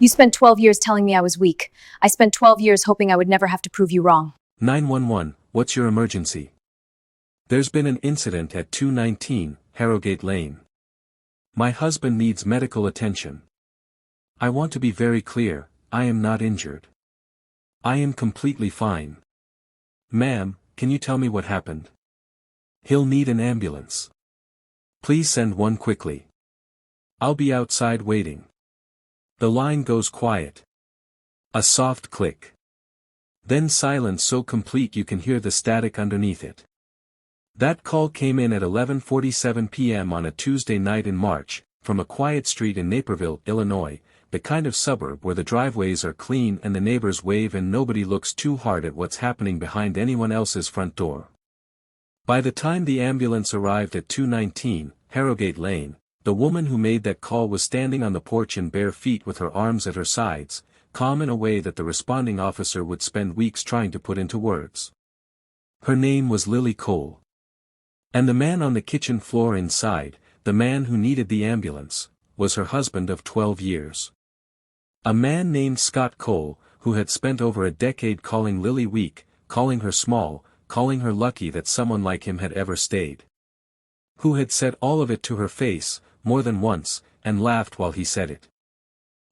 You spent 12 years telling me I was weak. I spent 12 years hoping I would never have to prove you wrong. 911, what's your emergency? There's been an incident at 219, Harrogate Lane. My husband needs medical attention. I want to be very clear, I am not injured. I am completely fine. Ma'am, can you tell me what happened? He'll need an ambulance. Please send one quickly. I'll be outside waiting. The line goes quiet. A soft click. Then silence so complete you can hear the static underneath it. That call came in at 11:47 p.m. on a Tuesday night in March, from a quiet street in Naperville, Illinois, the kind of suburb where the driveways are clean and the neighbors wave and nobody looks too hard at what's happening behind anyone else's front door. By the time the ambulance arrived at 219, Harrogate Lane, the woman who made that call was standing on the porch in bare feet with her arms at her sides, calm in a way that the responding officer would spend weeks trying to put into words. Her name was Lily Cole. And the man on the kitchen floor inside, the man who needed the ambulance, was her husband of 12 years. A man named Scott Cole, who had spent over a decade calling Lily weak, calling her small, calling her lucky that someone like him had ever stayed. Who had said all of it to her face, more than once, and laughed while he said it.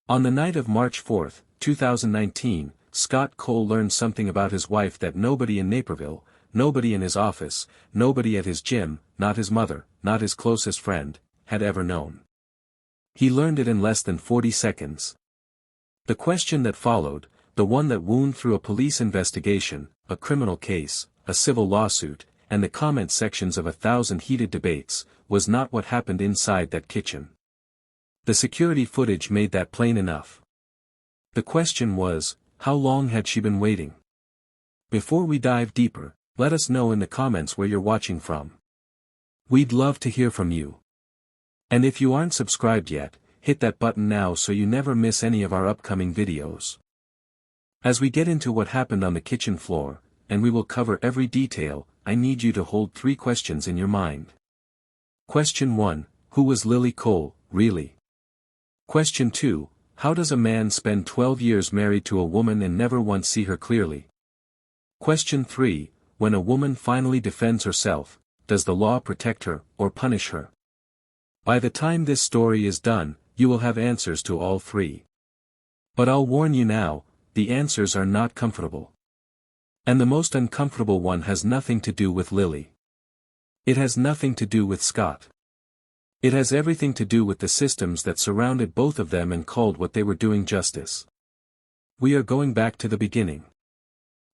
On the night of March 4, 2019, Scott Cole learned something about his wife that nobody in Naperville, nobody in his office, nobody at his gym, not his mother, not his closest friend, had ever known. He learned it in less than 40 seconds. The question that followed, the one that wound through a police investigation, a criminal case, a civil lawsuit, and the comment sections of 1,000 heated debates, was not what happened inside that kitchen. The security footage made that plain enough. The question was, how long had she been waiting? Before we dive deeper, let us know in the comments where you're watching from. We'd love to hear from you. And if you aren't subscribed yet, hit that button now so you never miss any of our upcoming videos. As we get into what happened on the kitchen floor, and we will cover every detail, I need you to hold 3 questions in your mind. Question 1, who was Lily Cole, really? Question 2, how does a man spend 12 years married to a woman and never once see her clearly? Question 3, when a woman finally defends herself, does the law protect her, or punish her? By the time this story is done, you will have answers to all 3. But I'll warn you now, the answers are not comfortable. And the most uncomfortable one has nothing to do with Lily. It has nothing to do with Scott. It has everything to do with the systems that surrounded both of them and called what they were doing justice. We are going back to the beginning.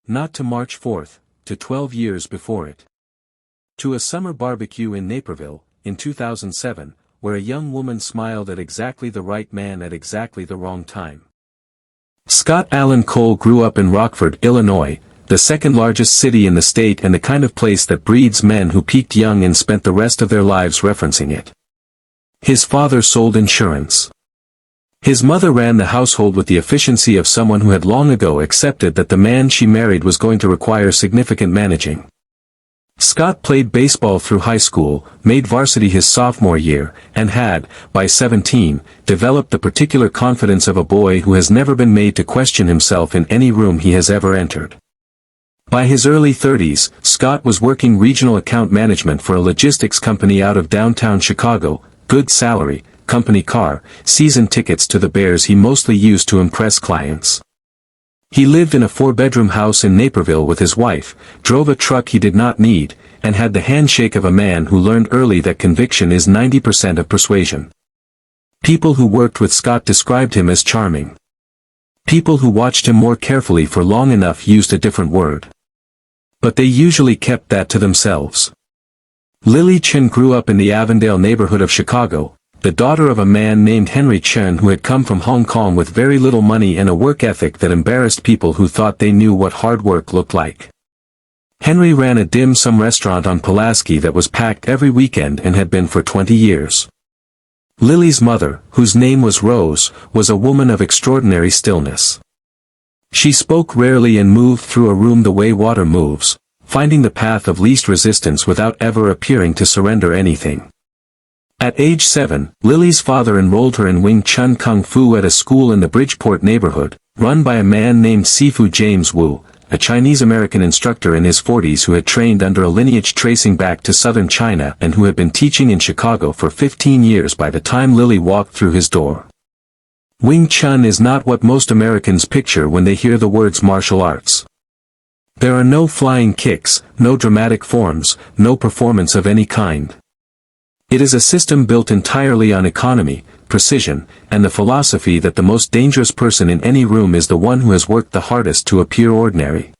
Not to March 4th, to 12 years before it. To a summer barbecue in Naperville, in 2007, where a young woman smiled at exactly the right man at exactly the wrong time. Scott Allen Cole grew up in Rockford, Illinois, the second largest city in the state and the kind of place that breeds men who peaked young and spent the rest of their lives referencing it. His father sold insurance. His mother ran the household with the efficiency of someone who had long ago accepted that the man she married was going to require significant managing. Scott played baseball through high school, made varsity his sophomore year, and had, by 17, developed the particular confidence of a boy who has never been made to question himself in any room he has ever entered. By his early 30s, Scott was working regional account management for a logistics company out of downtown Chicago, good salary, company car, season tickets to the Bears he mostly used to impress clients. He lived in a 4-bedroom house in Naperville with his wife, drove a truck he did not need, and had the handshake of a man who learned early that conviction is 90% of persuasion. People who worked with Scott described him as charming. People who watched him more carefully for long enough used a different word. But they usually kept that to themselves. Lily Chen grew up in the Avondale neighborhood of Chicago, the daughter of a man named Henry Chen who had come from Hong Kong with very little money and a work ethic that embarrassed people who thought they knew what hard work looked like. Henry ran a dim sum restaurant on Pulaski that was packed every weekend and had been for 20 years. Lily's mother, whose name was Rose, was a woman of extraordinary stillness. She spoke rarely and moved through a room the way water moves, finding the path of least resistance without ever appearing to surrender anything. At age 7, Lily's father enrolled her in Wing Chun Kung Fu at a school in the Bridgeport neighborhood, run by a man named Sifu James Wu, a Chinese-American instructor in his 40s who had trained under a lineage tracing back to southern China and who had been teaching in Chicago for 15 years by the time Lily walked through his door. Wing Chun is not what most Americans picture when they hear the words martial arts. There are no flying kicks, no dramatic forms, no performance of any kind. It is a system built entirely on economy, precision, and the philosophy that the most dangerous person in any room is the one who has worked the hardest to appear ordinary.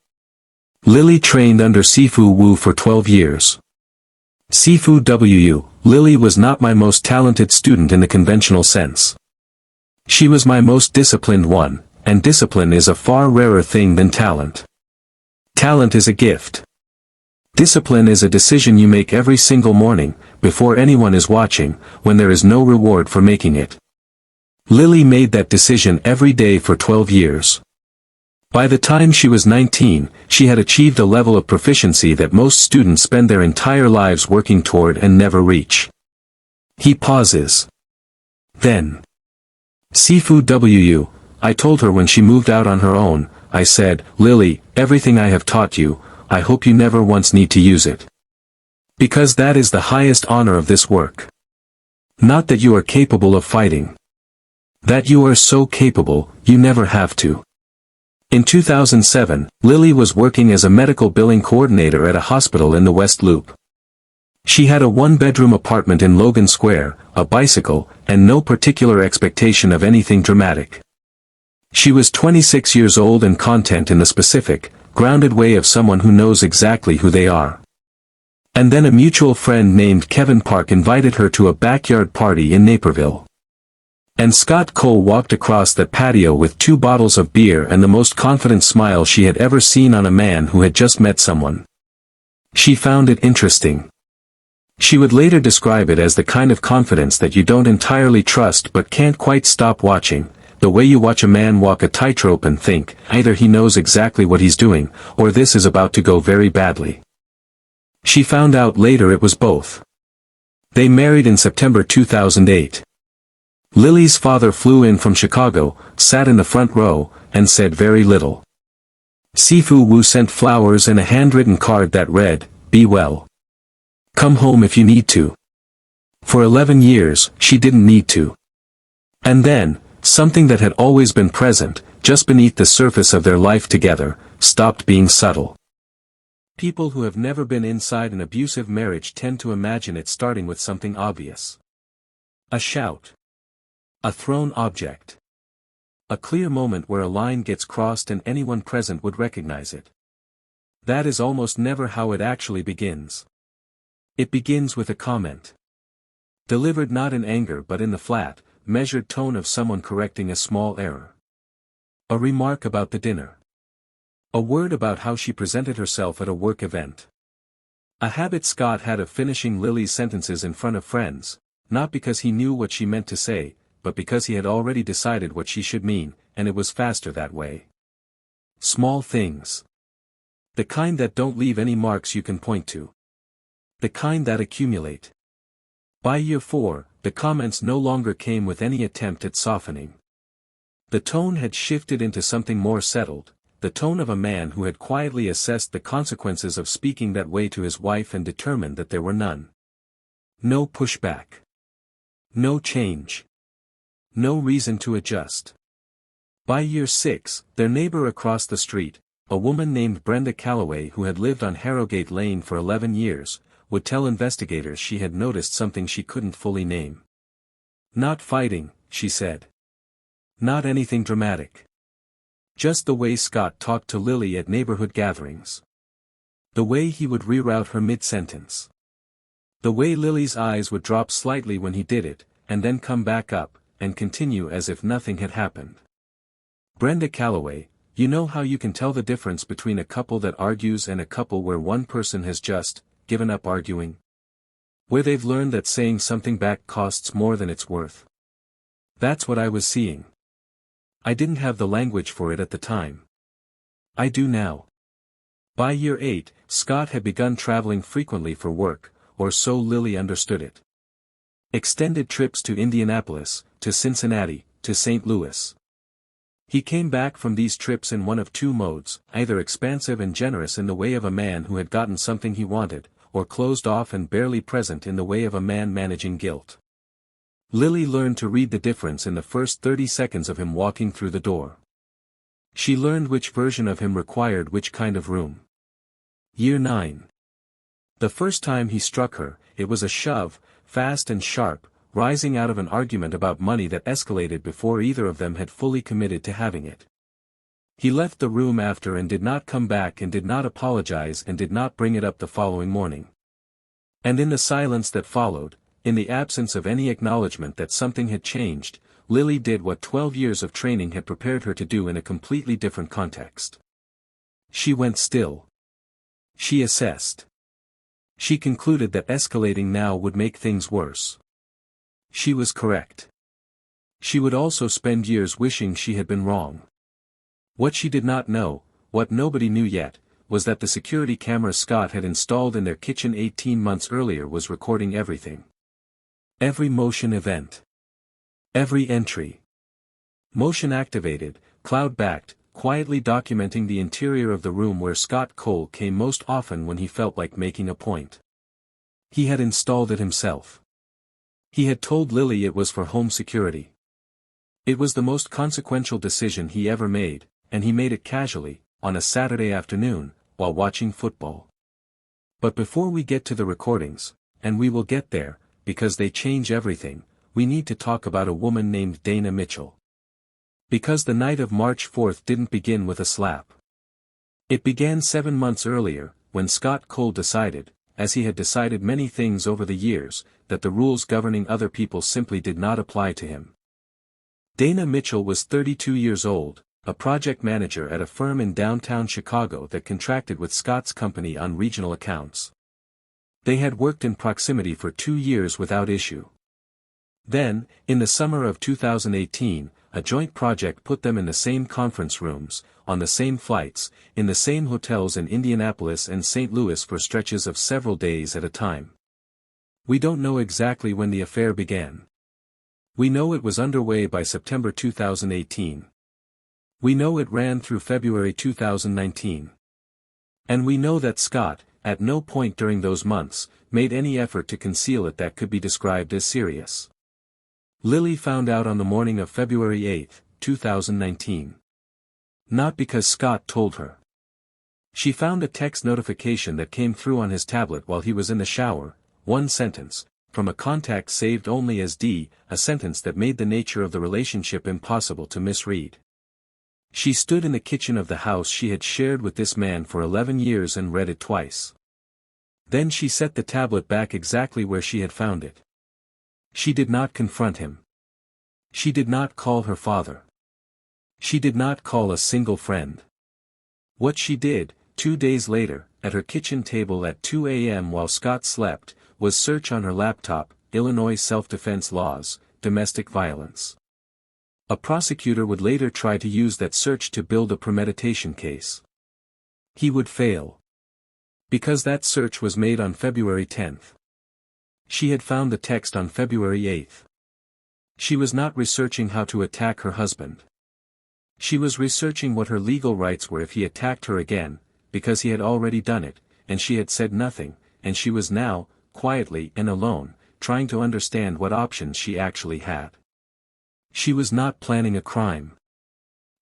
Lily trained under Sifu Wu for 12 years. Sifu Wu, Lily was not my most talented student in the conventional sense. She was my most disciplined one, and discipline is a far rarer thing than talent. Talent is a gift. Discipline is a decision you make every single morning, before anyone is watching, when there is no reward for making it. Lily made that decision every day for 12 years. By the time she was 19, she had achieved a level of proficiency that most students spend their entire lives working toward and never reach. He pauses. Then. Sifu Wu, I told her when she moved out on her own, I said, Lily, everything I have taught you, I hope you never once need to use it. Because that is the highest honor of this work. Not that you are capable of fighting. That you are so capable, you never have to. In 2007, Lily was working as a medical billing coordinator at a hospital in the West Loop. She had a one-bedroom apartment in Logan Square, a bicycle, and no particular expectation of anything dramatic. She was 26 years old and content in the specific, grounded way of someone who knows exactly who they are. And then a mutual friend named Kevin Park invited her to a backyard party in Naperville. And Scott Cole walked across that patio with 2 bottles of beer and the most confident smile she had ever seen on a man who had just met someone. She found it interesting. She would later describe it as the kind of confidence that you don't entirely trust but can't quite stop watching, the way you watch a man walk a tightrope and think, either he knows exactly what he's doing, or this is about to go very badly. She found out later it was both. They married in September 2008. Lily's father flew in from Chicago, sat in the front row, and said very little. Sifu Wu sent flowers and a handwritten card that read, "Be well. Come home if you need to." For 11 years, she didn't need to. And then, something that had always been present, just beneath the surface of their life together, stopped being subtle. People who have never been inside an abusive marriage tend to imagine it starting with something obvious. A shout. A thrown object. A clear moment where a line gets crossed and anyone present would recognize it. That is almost never how it actually begins. It begins with a comment. Delivered not in anger but in the flat, measured tone of someone correcting a small error. A remark about the dinner. A word about how she presented herself at a work event. A habit Scott had of finishing Lily's sentences in front of friends, not because he knew what she meant to say, but because he had already decided what she should mean, and it was faster that way. Small things. The kind that don't leave any marks you can point to. The kind that accumulate. By year 4, the comments no longer came with any attempt at softening. The tone had shifted into something more settled, the tone of a man who had quietly assessed the consequences of speaking that way to his wife and determined that there were none. No pushback. No change. No reason to adjust. By year 6, their neighbor across the street, a woman named Brenda Calloway who had lived on Harrogate Lane for 11 years, would tell investigators she had noticed something she couldn't fully name. Not fighting, she said. Not anything dramatic. Just the way Scott talked to Lily at neighborhood gatherings. The way he would reroute her mid-sentence. The way Lily's eyes would drop slightly when he did it, and then come back up, and continue as if nothing had happened. Brenda Calloway, you know how you can tell the difference between a couple that argues and a couple where one person has just given up arguing? Where they've learned that saying something back costs more than it's worth. That's what I was seeing. I didn't have the language for it at the time. I do now. By year 8, Scott had begun traveling frequently for work, or so Lily understood it. Extended trips to Indianapolis, to Cincinnati, to St. Louis. He came back from these trips in one of two modes, either expansive and generous in the way of a man who had gotten something he wanted, or closed off and barely present in the way of a man managing guilt. Lily learned to read the difference in the first 30 seconds of him walking through the door. She learned which version of him required which kind of room. Year 9. The first time he struck her, it was a shove, fast and sharp, rising out of an argument about money that escalated before either of them had fully committed to having it. He left the room after and did not come back and did not apologize and did not bring it up the following morning. And in the silence that followed, in the absence of any acknowledgement that something had changed, Lily did what 12 years of training had prepared her to do in a completely different context. She went still. She assessed. She concluded that escalating now would make things worse. She was correct. She would also spend years wishing she had been wrong. What she did not know, what nobody knew yet, was that the security camera Scott had installed in their kitchen 18 months earlier was recording everything. Every motion event. Every entry. Motion activated, cloud-backed, quietly documenting the interior of the room where Scott Cole came most often when he felt like making a point. He had installed it himself. He had told Lily it was for home security. It was the most consequential decision he ever made, and he made it casually, on a Saturday afternoon, while watching football. But before we get to the recordings, and we will get there, because they change everything, we need to talk about a woman named Dana Mitchell. Because the night of March 4th didn't begin with a slap. It began 7 months earlier, when Scott Cole decided, as he had decided many things over the years, that the rules governing other people simply did not apply to him. Dana Mitchell was 32 years old, a project manager at a firm in downtown Chicago that contracted with Scott's company on regional accounts. They had worked in proximity for 2 years without issue. Then, in the summer of 2018, a joint project put them in the same conference rooms, on the same flights, in the same hotels in Indianapolis and St. Louis for stretches of several days at a time. We don't know exactly when the affair began. We know it was underway by September 2018. We know it ran through February 2019. And we know that Scott, at no point during those months, made any effort to conceal it that could be described as serious. Lily found out on the morning of February 8, 2019. Not because Scott told her. She found a text notification that came through on his tablet while he was in the shower, one sentence, from a contact saved only as D, a sentence that made the nature of the relationship impossible to misread. She stood in the kitchen of the house she had shared with this man for 11 years and read it twice. Then she set the tablet back exactly where she had found it. She did not confront him. She did not call her father. She did not call a single friend. What she did, 2 days later, at her kitchen table at 2 a.m. while Scott slept, was search on her laptop, Illinois self-defense laws, domestic violence. A prosecutor would later try to use that search to build a premeditation case. He would fail. Because that search was made on February 10th. She had found the text on February 8th. She was not researching how to attack her husband. She was researching what her legal rights were if he attacked her again, because he had already done it, and she had said nothing, and she was now, quietly and alone, trying to understand what options she actually had. She was not planning a crime.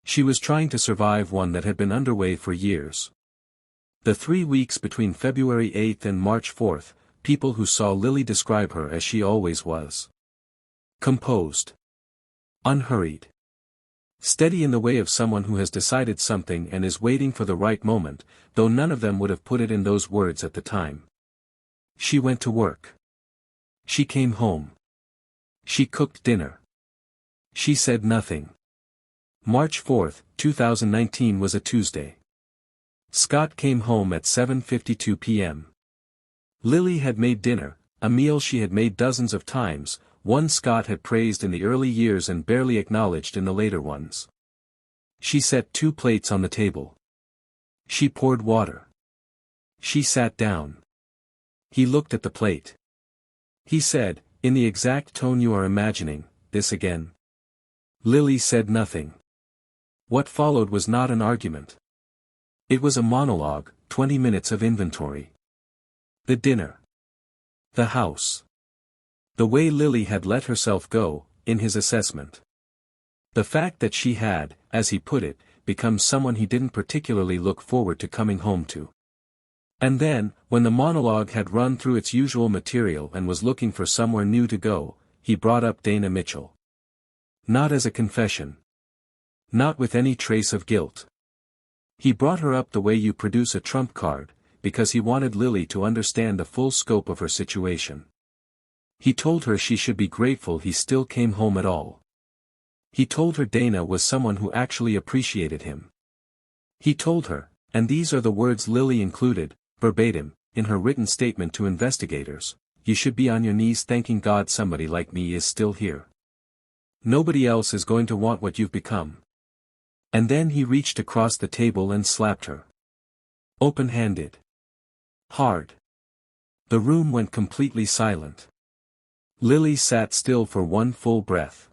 She was trying to survive one that had been underway for years. The 3 weeks between February 8th and March 4th, people who saw Lily describe her as she always was. Composed. Unhurried. Steady in the way of someone who has decided something and is waiting for the right moment, though none of them would have put it in those words at the time. She went to work. She came home. She cooked dinner. She said nothing. March 4th, 2019 was a Tuesday. Scott came home at 7:52 p.m. Lily had made dinner, a meal she had made dozens of times, one Scott had praised in the early years and barely acknowledged in the later ones. She set 2 plates on the table. She poured water. She sat down. He looked at the plate. He said, in the exact tone you are imagining, this again. Lily said nothing. What followed was not an argument. It was a monologue, 20 minutes of inventory. The dinner. The house. The way Lily had let herself go, in his assessment. The fact that she had, as he put it, become someone he didn't particularly look forward to coming home to. And then, when the monologue had run through its usual material and was looking for somewhere new to go, he brought up Dana Mitchell. Not as a confession. Not with any trace of guilt. He brought her up the way you produce a trump card, because he wanted Lily to understand the full scope of her situation. He told her she should be grateful he still came home at all. He told her Dana was someone who actually appreciated him. He told her, and these are the words Lily included, verbatim, in her written statement to investigators, you should be on your knees thanking God somebody like me is still here. Nobody else is going to want what you've become. And then he reached across the table and slapped her. Open-handed. Hard. The room went completely silent. Lily sat still for one full breath.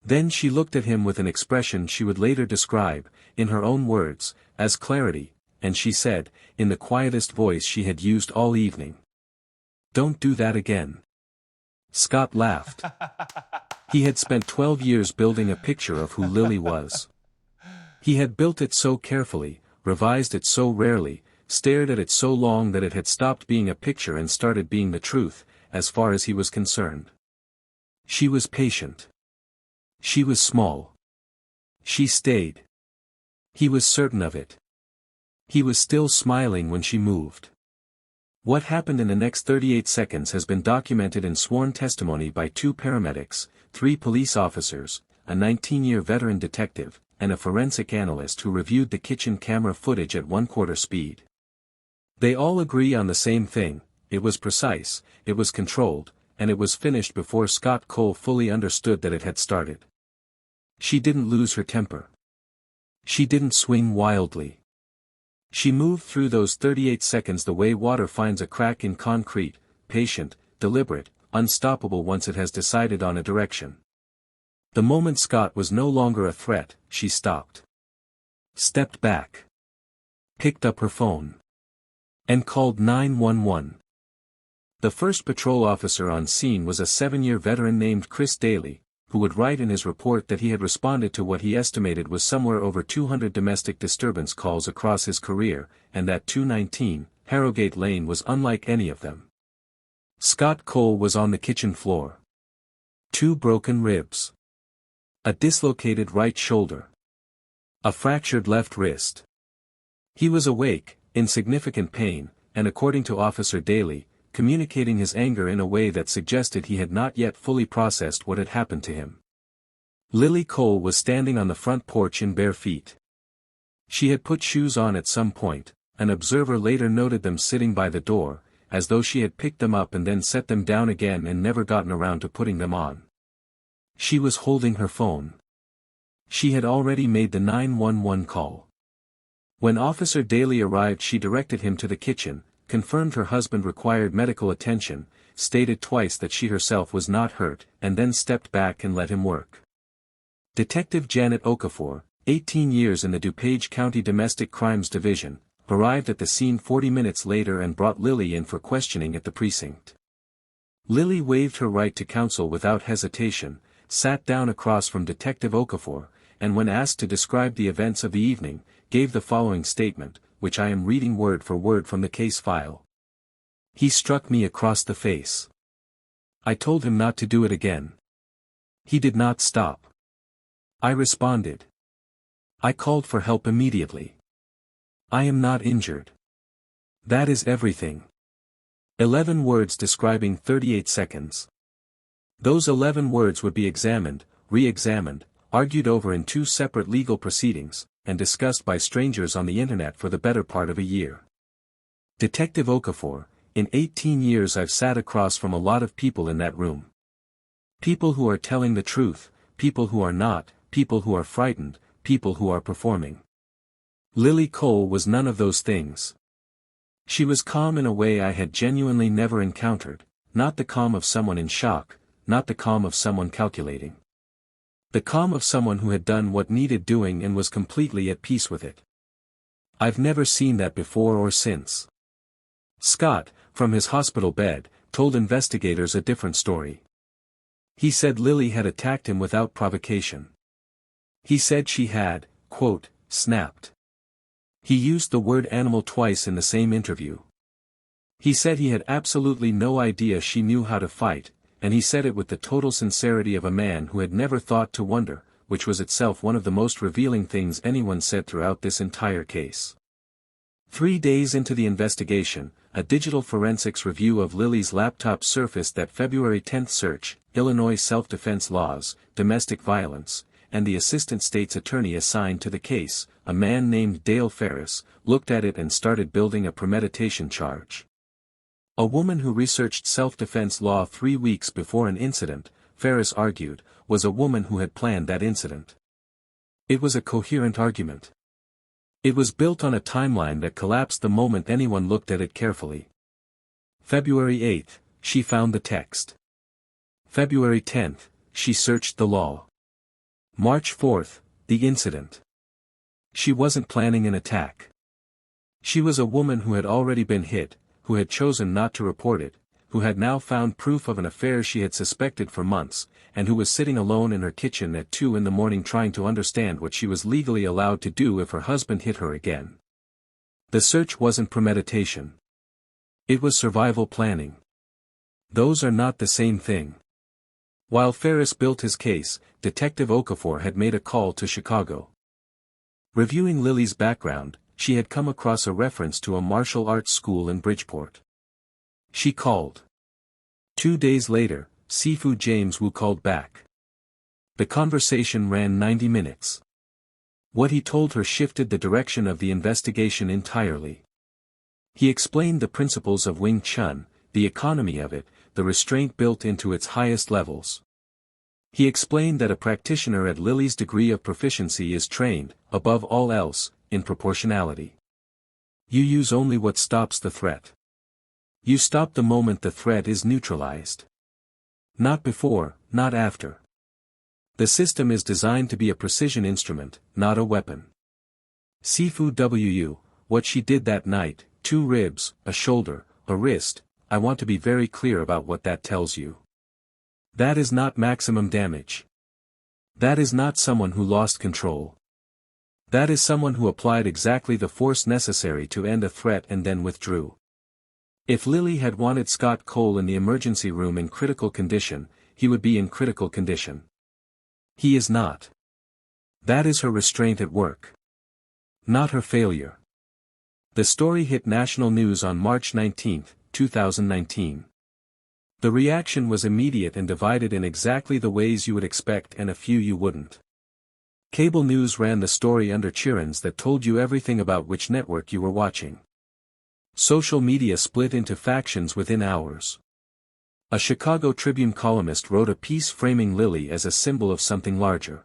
Then she looked at him with an expression she would later describe, in her own words, as clarity, and she said, in the quietest voice she had used all evening. Don't do that again. Scott laughed. He had spent 12 years building a picture of who Lily was. He had built it so carefully, revised it so rarely, stared at it so long that it had stopped being a picture and started being the truth, as far as he was concerned. She was patient. She was small. She stayed. He was certain of it. He was still smiling when she moved. What happened in the next 38 seconds has been documented in sworn testimony by 2 paramedics, 3 police officers, a 19-year veteran detective, and a forensic analyst who reviewed the kitchen camera footage at 1/4 speed. They all agree on the same thing: it was precise, it was controlled, and it was finished before Scott Cole fully understood that it had started. She didn't lose her temper. She didn't swing wildly. She moved through those 38 seconds the way water finds a crack in concrete, patient, deliberate, unstoppable once it has decided on a direction. The moment Scott was no longer a threat, she stopped. Stepped back. Picked up her phone. And called 911. The first patrol officer on scene was a 7-year veteran named Chris Daly, who would write in his report that he had responded to what he estimated was somewhere over 200 domestic disturbance calls across his career, and that 219, Harrogate Lane was unlike any of them. Scott Cole was on the kitchen floor. 2 broken ribs. A dislocated right shoulder. A fractured left wrist. He was awake, in significant pain, and according to Officer Daly, communicating his anger in a way that suggested he had not yet fully processed what had happened to him. Lily Cole was standing on the front porch in bare feet. She had put shoes on at some point, an observer later noted them sitting by the door, as though she had picked them up and then set them down again and never gotten around to putting them on. She was holding her phone. She had already made the 911 call. When Officer Daly arrived, she directed him to the kitchen, confirmed her husband required medical attention, stated twice that she herself was not hurt, and then stepped back and let him work. Detective Janet Okafor, 18 years in the DuPage County Domestic Crimes Division, arrived at the scene 40 minutes later and brought Lily in for questioning at the precinct. Lily waived her right to counsel without hesitation, sat down across from Detective Okafor, and when asked to describe the events of the evening, gave the following statement, which I am reading word for word from the case file. He struck me across the face. I told him not to do it again. He did not stop. I responded. I called for help immediately. I am not injured. That is everything. 11 words describing 38 seconds. Those 11 words would be examined, re-examined, argued over in 2 separate legal proceedings, and discussed by strangers on the internet for the better part of a year. Detective Okafor, in 18 years I've sat across from a lot of people in that room. People who are telling the truth, people who are not, people who are frightened, people who are performing. Lily Cole was none of those things. She was calm in a way I had genuinely never encountered, not the calm of someone in shock, not the calm of someone calculating. The calm of someone who had done what needed doing and was completely at peace with it. I've never seen that before or since. Scott, from his hospital bed, told investigators a different story. He said Lily had attacked him without provocation. He said she had, quote, snapped. He used the word animal twice in the same interview. He said he had absolutely no idea she knew how to fight, and he said it with the total sincerity of a man who had never thought to wonder, which was itself one of the most revealing things anyone said throughout this entire case. 3 days into the investigation, a digital forensics review of Lily's laptop surfaced that February 10 search, Illinois self-defense laws, domestic violence, and the assistant state's attorney assigned to the case, a man named Dale Ferris, looked at it and started building a premeditation charge. A woman who researched self-defense law 3 weeks before an incident, Ferris argued, was a woman who had planned that incident. It was a coherent argument. It was built on a timeline that collapsed the moment anyone looked at it carefully. February 8, she found the text. February 10, she searched the law. March 4, the incident. She wasn't planning an attack. She was a woman who had already been hit, who had chosen not to report it, who had now found proof of an affair she had suspected for months, and who was sitting alone in her kitchen at 2 in the morning trying to understand what she was legally allowed to do if her husband hit her again. The search wasn't premeditation. It was survival planning. Those are not the same thing. While Ferris built his case, Detective Okafor had made a call to Chicago. Reviewing Lily's background, she had come across a reference to a martial arts school in Bridgeport. She called. 2 days later, Sifu James Wu called back. The conversation ran 90 minutes. What he told her shifted the direction of the investigation entirely. He explained the principles of Wing Chun, the economy of it, the restraint built into its highest levels. He explained that a practitioner at Lily's degree of proficiency is trained, above all else, in proportionality. You use only what stops the threat. You stop the moment the threat is neutralized. Not before, not after. The system is designed to be a precision instrument, not a weapon. Sifu Wu, what she did that night, 2 ribs, a shoulder, a wrist, I want to be very clear about what that tells you. That is not maximum damage. That is not someone who lost control. That is someone who applied exactly the force necessary to end a threat and then withdrew. If Lily had wanted Scott Cole in the emergency room in critical condition, he would be in critical condition. He is not. That is her restraint at work. Not her failure. The story hit national news on March 19, 2019. The reaction was immediate and divided in exactly the ways you would expect and a few you wouldn't. Cable news ran the story under chirons that told you everything about which network you were watching. Social media split into factions within hours. A Chicago Tribune columnist wrote a piece framing Lily as a symbol of something larger.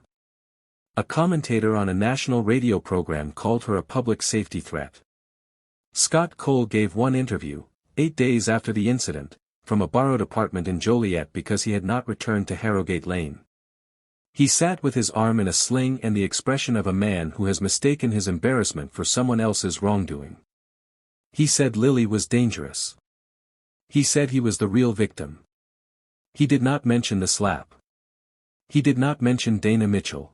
A commentator on a national radio program called her a public safety threat. Scott Cole gave one interview, 8 days after the incident, from a borrowed apartment in Joliet because he had not returned to Harrogate Lane. He sat with his arm in a sling and the expression of a man who has mistaken his embarrassment for someone else's wrongdoing. He said Lily was dangerous. He said he was the real victim. He did not mention the slap. He did not mention Dana Mitchell.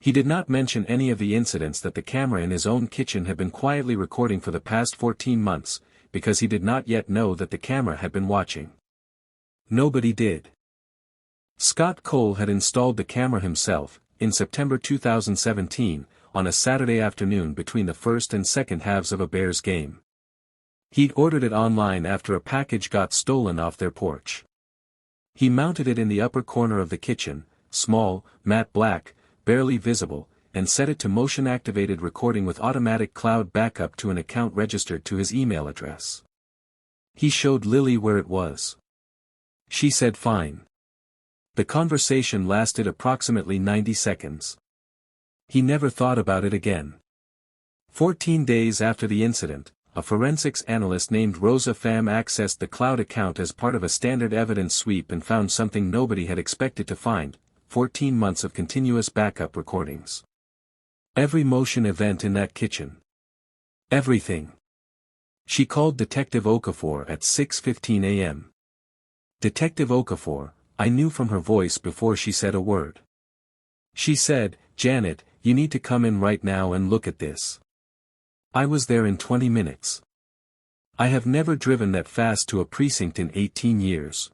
He did not mention any of the incidents that the camera in his own kitchen had been quietly recording for the past 14 months, because he did not yet know that the camera had been watching. Nobody did. Scott Cole had installed the camera himself, in September 2017, on a Saturday afternoon between the first and second halves of a Bears game. He'd ordered it online after a package got stolen off their porch. He mounted it in the upper corner of the kitchen, small, matte black, barely visible, and set it to motion-activated recording with automatic cloud backup to an account registered to his email address. He showed Lily where it was. She said fine. The conversation lasted approximately 90 seconds. He never thought about it again. 14 days after the incident, a forensics analyst named Rosa Pham accessed the cloud account as part of a standard evidence sweep and found something nobody had expected to find: 14 months of continuous backup recordings. Every motion event in that kitchen. Everything. She called Detective Okafor at 6:15 a.m. Detective Okafor, I knew from her voice before she said a word. She said, "Janet, you need to come in right now and look at this." I was there in 20 minutes. I have never driven that fast to a precinct in 18 years.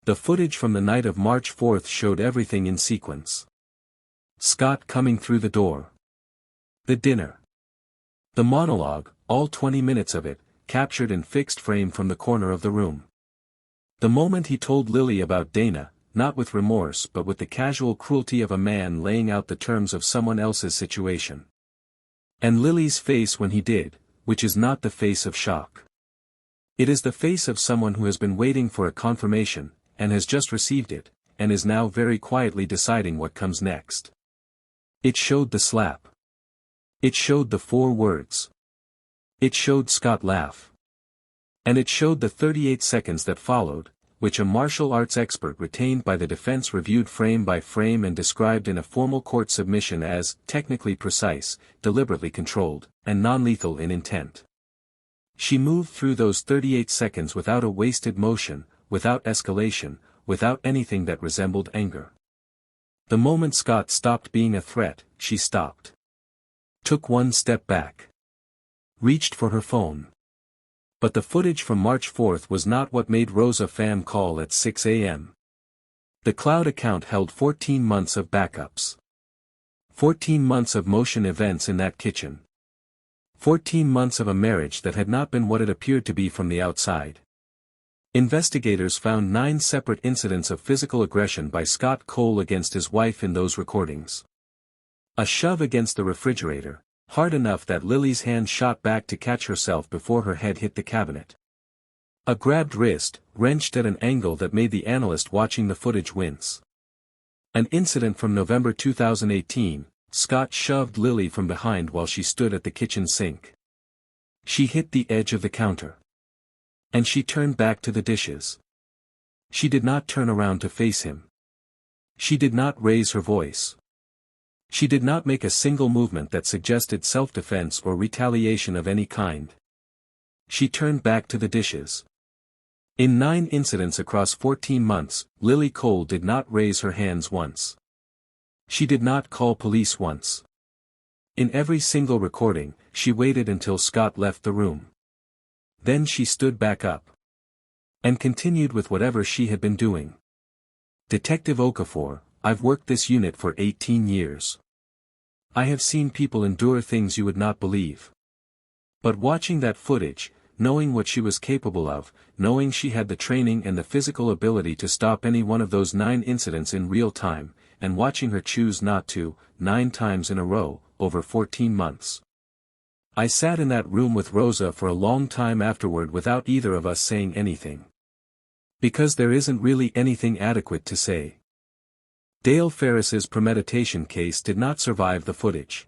The footage from the night of March 4th showed everything in sequence. Scott coming through the door. The dinner. The monologue, all 20 minutes of it, captured in fixed frame from the corner of the room. The moment he told Lily about Dana, not with remorse but with the casual cruelty of a man laying out the terms of someone else's situation. And Lily's face when he did, which is not the face of shock. It is the face of someone who has been waiting for a confirmation, and has just received it, and is now very quietly deciding what comes next. It showed the slap. It showed the 4 words. It showed Scott laugh. And it showed the 38 seconds that followed, which a martial arts expert retained by the defense reviewed frame by frame and described in a formal court submission as technically precise, deliberately controlled, and non-lethal in intent. She moved through those 38 seconds without a wasted motion, without escalation, without anything that resembled anger. The moment Scott stopped being a threat, she stopped. Took one step back. Reached for her phone. But the footage from March 4th was not what made Rosa Pham call at 6 a.m. The cloud account held 14 months of backups. 14 months of motion events in that kitchen. 14 months of a marriage that had not been what it appeared to be from the outside. Investigators found 9 separate incidents of physical aggression by Scott Cole against his wife in those recordings. A shove against the refrigerator, hard enough that Lily's hand shot back to catch herself before her head hit the cabinet. A grabbed wrist, wrenched at an angle that made the analyst watching the footage wince. An incident from November 2018, Scott shoved Lily from behind while she stood at the kitchen sink. She hit the edge of the counter. And she turned back to the dishes. She did not turn around to face him. She did not raise her voice. She did not make a single movement that suggested self-defense or retaliation of any kind. She turned back to the dishes. In 9 incidents across 14 months, Lily Cole did not raise her hands once. She did not call police once. In every single recording, she waited until Scott left the room. Then she stood back up. And continued with whatever she had been doing. Detective Okafor, I've worked this unit for 18 years. I have seen people endure things you would not believe. But watching that footage, knowing what she was capable of, knowing she had the training and the physical ability to stop any one of those 9 incidents in real time, and watching her choose not to, 9 times in a row, over 14 months. I sat in that room with Rosa for a long time afterward without either of us saying anything. Because there isn't really anything adequate to say. Dale Ferris's premeditation case did not survive the footage.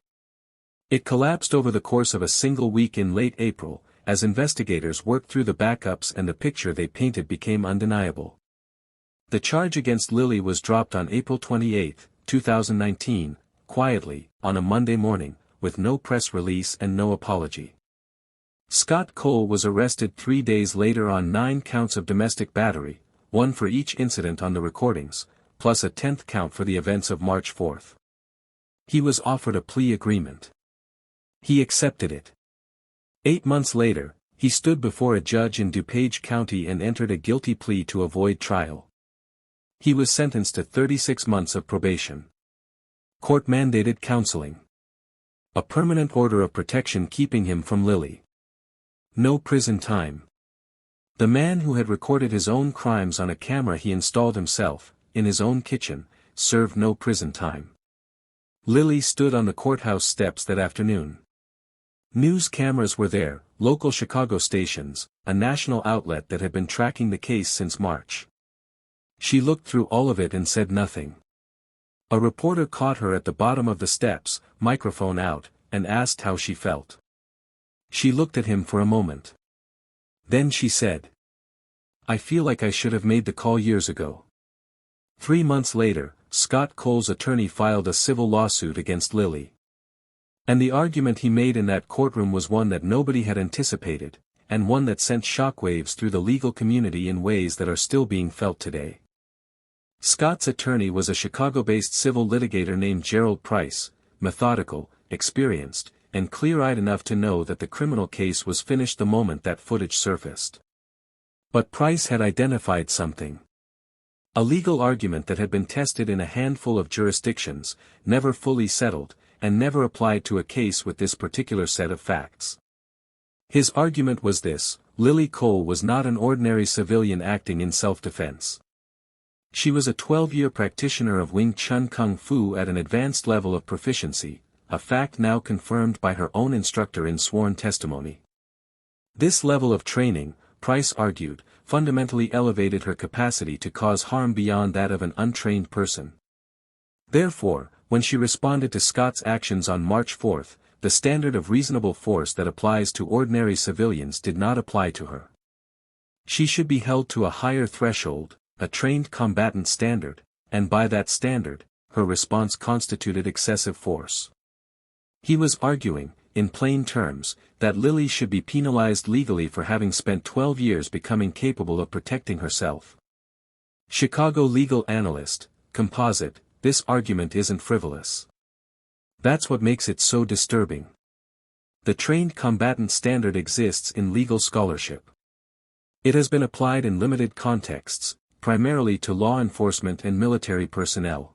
It collapsed over the course of a single week in late April, as investigators worked through the backups and the picture they painted became undeniable. The charge against Lily was dropped on April 28, 2019, quietly, on a Monday morning, with no press release and no apology. Scott Cole was arrested 3 days later on 9 counts of domestic battery, 1 for each incident on the recordings, plus a 10th count for the events of March 4th. He was offered a plea agreement. He accepted it. 8 months later, he stood before a judge in DuPage County and entered a guilty plea to avoid trial. He was sentenced to 36 months of probation. Court-mandated counseling. A permanent order of protection keeping him from Lily. No prison time. The man who had recorded his own crimes on a camera he installed himself, in his own kitchen, served no prison time. Lily stood on the courthouse steps that afternoon. News cameras were there, local Chicago stations, a national outlet that had been tracking the case since March. She looked through all of it and said nothing. A reporter caught her at the bottom of the steps, microphone out, and asked how she felt. She looked at him for a moment. Then she said, "I feel like I should have made the call years ago." 3 months later, Scott Cole's attorney filed a civil lawsuit against Lily. And the argument he made in that courtroom was one that nobody had anticipated, and one that sent shockwaves through the legal community in ways that are still being felt today. Scott's attorney was a Chicago-based civil litigator named Gerald Price, methodical, experienced, and clear-eyed enough to know that the criminal case was finished the moment that footage surfaced. But Price had identified something. A legal argument that had been tested in a handful of jurisdictions, never fully settled, and never applied to a case with this particular set of facts. His argument was this: Lily Cole was not an ordinary civilian acting in self-defense. She was a 12-year practitioner of Wing Chun Kung Fu at an advanced level of proficiency, a fact now confirmed by her own instructor in sworn testimony. This level of training, Price argued, fundamentally elevated her capacity to cause harm beyond that of an untrained person. Therefore, when she responded to Scott's actions on March 4, the standard of reasonable force that applies to ordinary civilians did not apply to her. She should be held to a higher threshold, a trained combatant standard, and by that standard, her response constituted excessive force. He was arguing, in plain terms, that Lily should be penalized legally for having spent 12 years becoming capable of protecting herself. Chicago legal analyst, composite, this argument isn't frivolous. That's what makes it so disturbing. The trained combatant standard exists in legal scholarship. It has been applied in limited contexts, primarily to law enforcement and military personnel.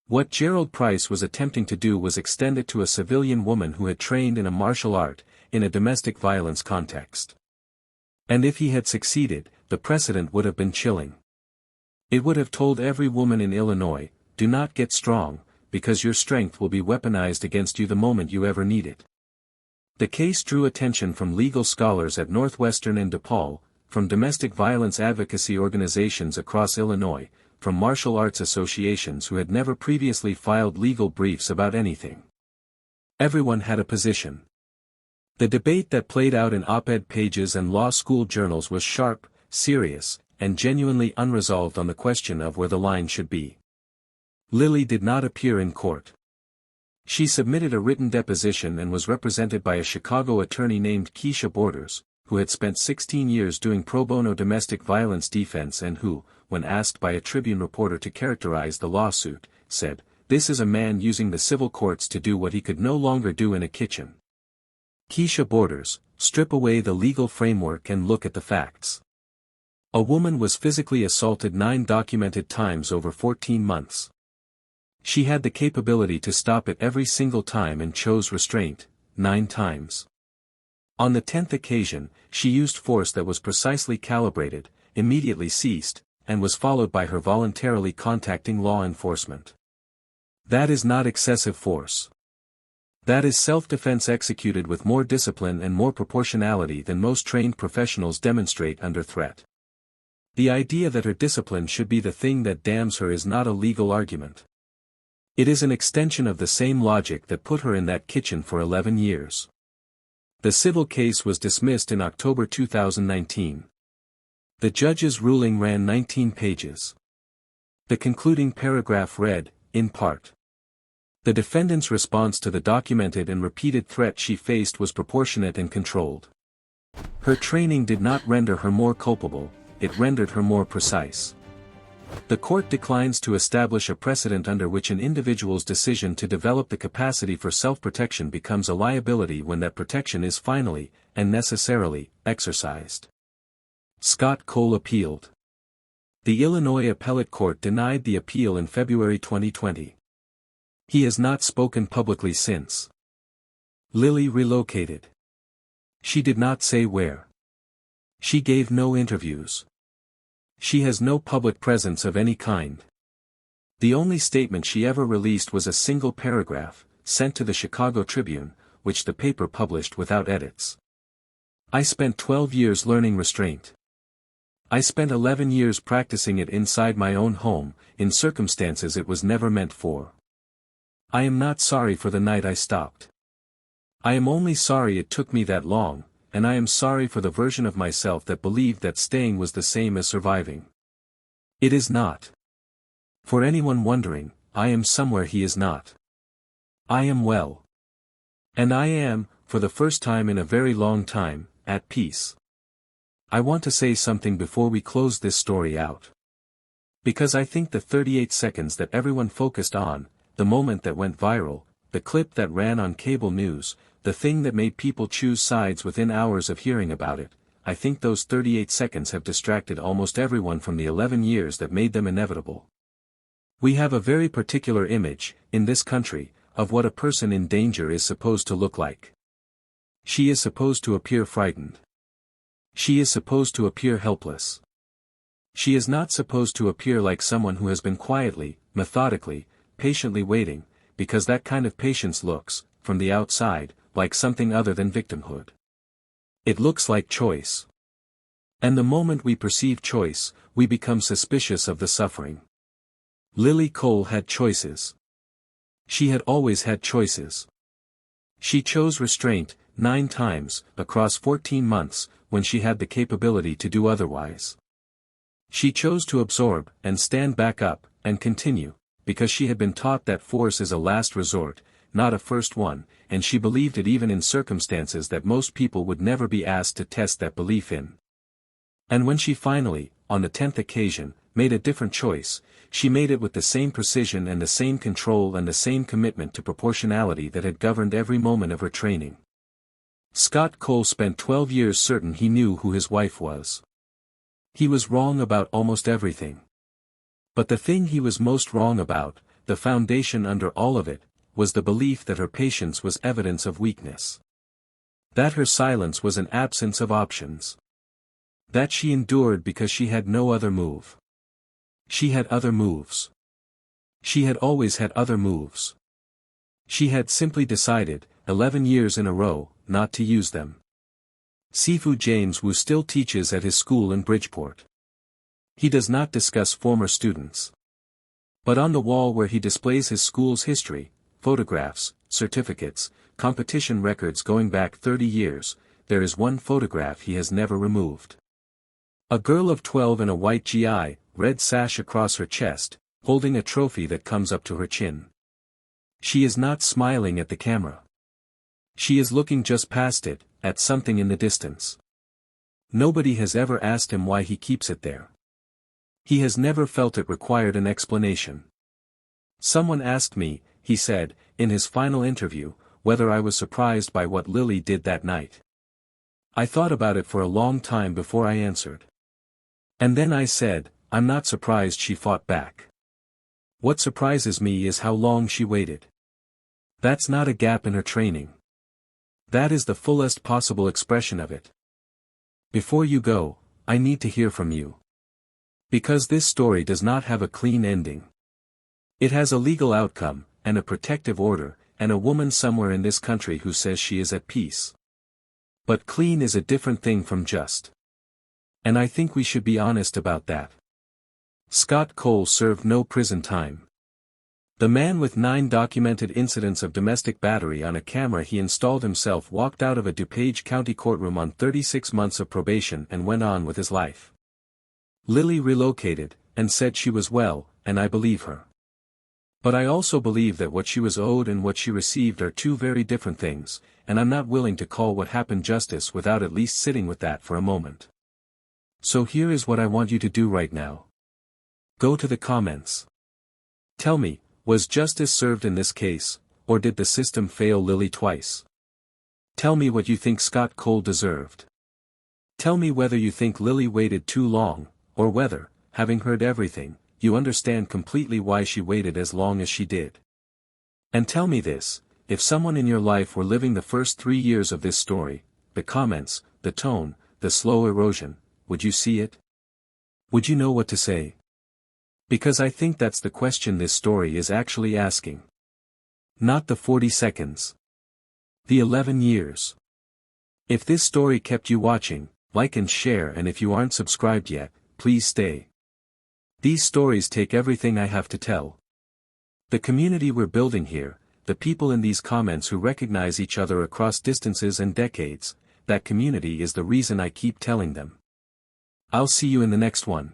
What Gerald Price was attempting to do was extend it to a civilian woman who had trained in a martial art, in a domestic violence context. And if he had succeeded, the precedent would have been chilling. It would have told every woman in Illinois, do not get strong, because your strength will be weaponized against you the moment you ever need it. The case drew attention from legal scholars at Northwestern and DePaul, from domestic violence advocacy organizations across Illinois, from martial arts associations who had never previously filed legal briefs about anything. Everyone had a position. The debate that played out in op-ed pages and law school journals was sharp, serious, and genuinely unresolved on the question of where the line should be. Lily did not appear in court. She submitted a written deposition and was represented by a Chicago attorney named Keisha Borders, who had spent 16 years doing pro bono domestic violence defense and who, when asked by a Tribune reporter to characterize the lawsuit, said, "This is a man using the civil courts to do what he could no longer do in a kitchen." Keisha Borders, strip away the legal framework and look at the facts. A woman was physically assaulted 9 documented times over 14 months. She had the capability to stop it every single time and chose restraint, 9 times. On the 10th occasion, she used force that was precisely calibrated, immediately ceased, and was followed by her voluntarily contacting law enforcement. That is not excessive force. That is self-defense executed with more discipline and more proportionality than most trained professionals demonstrate under threat. The idea that her discipline should be the thing that damns her is not a legal argument. It is an extension of the same logic that put her in that kitchen for 11 years. The civil case was dismissed in October 2019. The judge's ruling ran 19 pages. The concluding paragraph read, in part, "The defendant's response to the documented and repeated threat she faced was proportionate and controlled. Her training did not render her more culpable, it rendered her more precise. The court declines to establish a precedent under which an individual's decision to develop the capacity for self-protection becomes a liability when that protection is finally, and necessarily, exercised." Scott Cole appealed. The Illinois Appellate Court denied the appeal in February 2020. He has not spoken publicly since. Lily relocated. She did not say where. She gave no interviews. She has no public presence of any kind. The only statement she ever released was a single paragraph, sent to the Chicago Tribune, which the paper published without edits. "I spent 12 years learning restraint. I spent 11 years practicing it inside my own home, in circumstances it was never meant for. I am not sorry for the night I stopped. I am only sorry it took me that long, and I am sorry for the version of myself that believed that staying was the same as surviving. It is not. For anyone wondering, I am somewhere he is not. I am well. And I am, for the first time in a very long time, at peace. I want to say something before we close this story out. Because I think the 38 seconds that everyone focused on, the moment that went viral, the clip that ran on cable news, the thing that made people choose sides within hours of hearing about it, I think those 38 seconds have distracted almost everyone from the 11 years that made them inevitable. We have a very particular image, in this country, of what a person in danger is supposed to look like. She is supposed to appear frightened. She is supposed to appear helpless. She is not supposed to appear like someone who has been quietly, methodically, patiently waiting, because that kind of patience looks, from the outside, like something other than victimhood. It looks like choice. And the moment we perceive choice, we become suspicious of the suffering. Lily Cole had choices. She had always had choices. She chose restraint, 9 times, across 14 months, when she had the capability to do otherwise. She chose to absorb, and stand back up, and continue, because she had been taught that force is a last resort, not a first one, and she believed it even in circumstances that most people would never be asked to test that belief in. And when she finally, on the 10th occasion, made a different choice, she made it with the same precision and the same control and the same commitment to proportionality that had governed every moment of her training. Scott Cole spent 12 years certain he knew who his wife was. He was wrong about almost everything. But the thing he was most wrong about, the foundation under all of it, was the belief that her patience was evidence of weakness. That her silence was an absence of options. That she endured because she had no other move. She had other moves. She had always had other moves. She had simply decided, 11 years in a row, not to use them. Sifu James Wu still teaches at his school in Bridgeport. He does not discuss former students. But on the wall where he displays his school's history, photographs, certificates, competition records going back 30 years, there is one photograph he has never removed. A girl of 12 in a white GI, red sash across her chest, holding a trophy that comes up to her chin. She is not smiling at the camera. She is looking just past it, at something in the distance. Nobody has ever asked him why he keeps it there. He has never felt it required an explanation. Someone asked me, he said, in his final interview, whether I was surprised by what Lily did that night. I thought about it for a long time before I answered. And then I said, I'm not surprised she fought back. What surprises me is how long she waited. That's not a gap in her training. That is the fullest possible expression of it. Before you go, I need to hear from you. Because this story does not have a clean ending. It has a legal outcome, and a protective order, and a woman somewhere in this country who says she is at peace. But clean is a different thing from just. And I think we should be honest about that. Scott Cole served no prison time. The man with 9 documented incidents of domestic battery on a camera he installed himself walked out of a DuPage County courtroom on 36 months of probation and went on with his life. Lily relocated, and said she was well, and I believe her. But I also believe that what she was owed and what she received are 2 very different things, and I'm not willing to call what happened justice without at least sitting with that for a moment. So here is what I want you to do right now. Go to the comments. Tell me, was justice served in this case, or did the system fail Lily twice? Tell me what you think Scott Cole deserved. Tell me whether you think Lily waited too long, or whether, having heard everything, you understand completely why she waited as long as she did. And tell me this, if someone in your life were living the first 3 years of this story, the comments, the tone, the slow erosion, would you see it? Would you know what to say? Because I think that's the question this story is actually asking. Not the 40 seconds. The 11 years. If this story kept you watching, like and share, and if you aren't subscribed yet, please stay. These stories take everything I have to tell. The community we're building here, the people in these comments who recognize each other across distances and decades, that community is the reason I keep telling them. I'll see you in the next one.